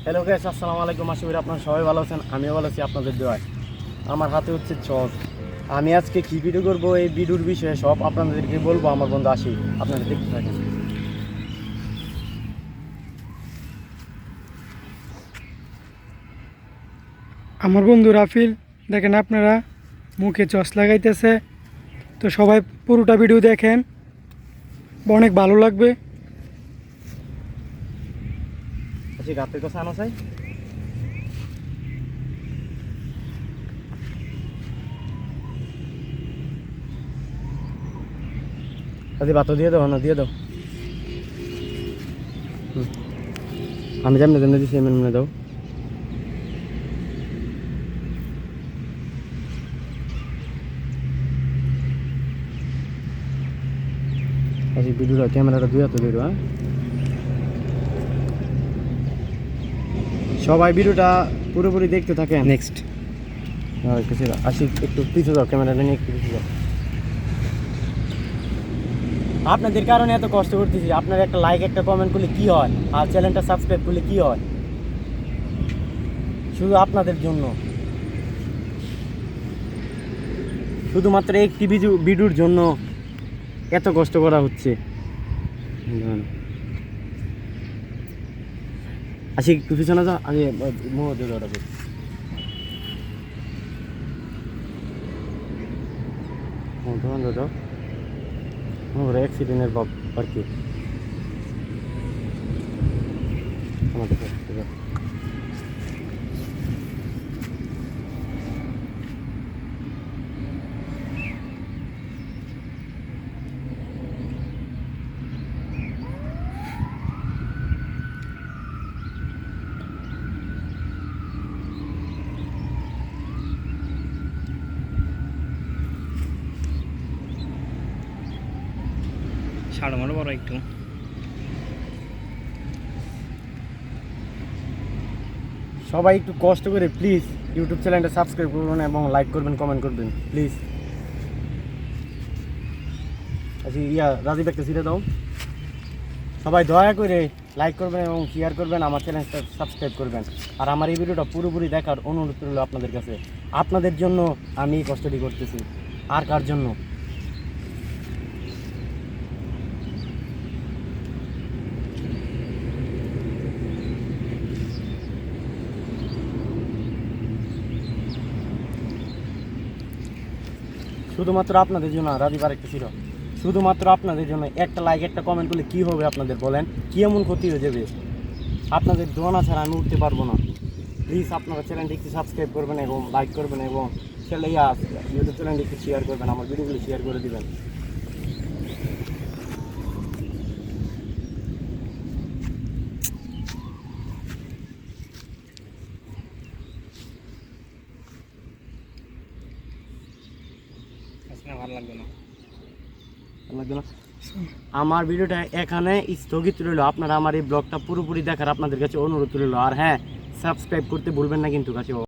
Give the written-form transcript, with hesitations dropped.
Hello guys, আসসালামু আলাইকুম। আশা করি আপনারা সবাই ভালো আছেন। আমিও ভালো আছি আপনাদের দোয়ায়। আমার হাতে হচ্ছে চক। আমি আজকে কী ভিডিও করবো, এই ভিডিওর বিষয়ে সব আপনাদেরকে বলবো। আমার বন্ধু আসি, আপনারা দেখতে থাকেন। আমার বন্ধু রাফিল, দেখেন আপনারা মুখে চশ লাগাইতেছে। তো সবাই পুরোটা ভিডিও দেখেন, অনেক ভালো লাগবে। আসি গাতের কাছে আনো চাই। আজ ভাতও দিয়ে দাও, না দিয়ে দাও। আমি যেমনি যেমনি দিচ্ছি এমনি দাও। আজকে ভিডিওটা ক্যামেরাটা দুই হাতে ধরো। হ্যাঁ, সবাই ভিডিওটা পুরোপুরি দেখতে থাকেন। নেক্সট আসি, একটু পিছু দাও, ক্যামেরাটা নিয়ে একটু পিছু দাও। আপনাদের কারণে এত কষ্ট করতেছি। আপনার একটা লাইক, একটা কমেন্ট করলে কি হয়, আর চ্যানেলটা সাবস্ক্রাইব করলে কি হয়, শুধু আপনাদের জন্য, শুধুমাত্র একটি ভিডিওর জন্য এত কষ্ট করা হচ্ছে। আসি একটু পিছনে যাও, আগে মোহ দিয়ে দাও। ধরুন দাদা, অ্যাক্সিডেন্টের বাপ আর কি আমাদের ছাড় মারো বড় একটু। সবাই একটু কষ্ট করে প্লিজ ইউটিউব চ্যানেলটা সাবস্ক্রাইব করবেন এবং লাইক করবেন, কমেন্ট করবেন প্লিজ। আচ্ছা রাজীব একটা সিটে দাও। সবাই দয়া করে লাইক করবেন এবং শেয়ার করবেন, আমার চ্যানেলটা সাবস্ক্রাইব করবেন। আর আমার এই ভিডিওটা পুরোপুরি দেখার অনুরোধ রইল আপনাদের কাছে। আপনাদের জন্য আমি এই কষ্টটি করতেছি, আর কার জন্য? শুধুমাত্র আপনাদের জন্য। রাজীব আর একটা ছিল, শুধুমাত্র আপনাদের জন্য। একটা লাইক, একটা কমেন্ট করলে কী হবে আপনাদের বলেন? কী এমন ক্ষতি হয়ে যাবে? আপনাদের দোয়া ছাড়া আমি উঠতে পারবো না। প্লিজ আপনারা চ্যানেলটি একটু সাবস্ক্রাইব করবেন এবং লাইক করবেন এবং ইউটিউব চ্যানেলটি একটু শেয়ার করবেন, আমার ভিডিওগুলো শেয়ার করে দেবেন। ভালো লাগবে না। আমার ভিডিওটা এখানে স্থগিত রইল। আপনারা আমার এই ব্লগটা পুরোপুরি দেখার আপনাদের কাছে অনুরোধ রইল। আর হ্যাঁ, সাবস্ক্রাইব করতে ভুলবেন না কিন্তু কাছে।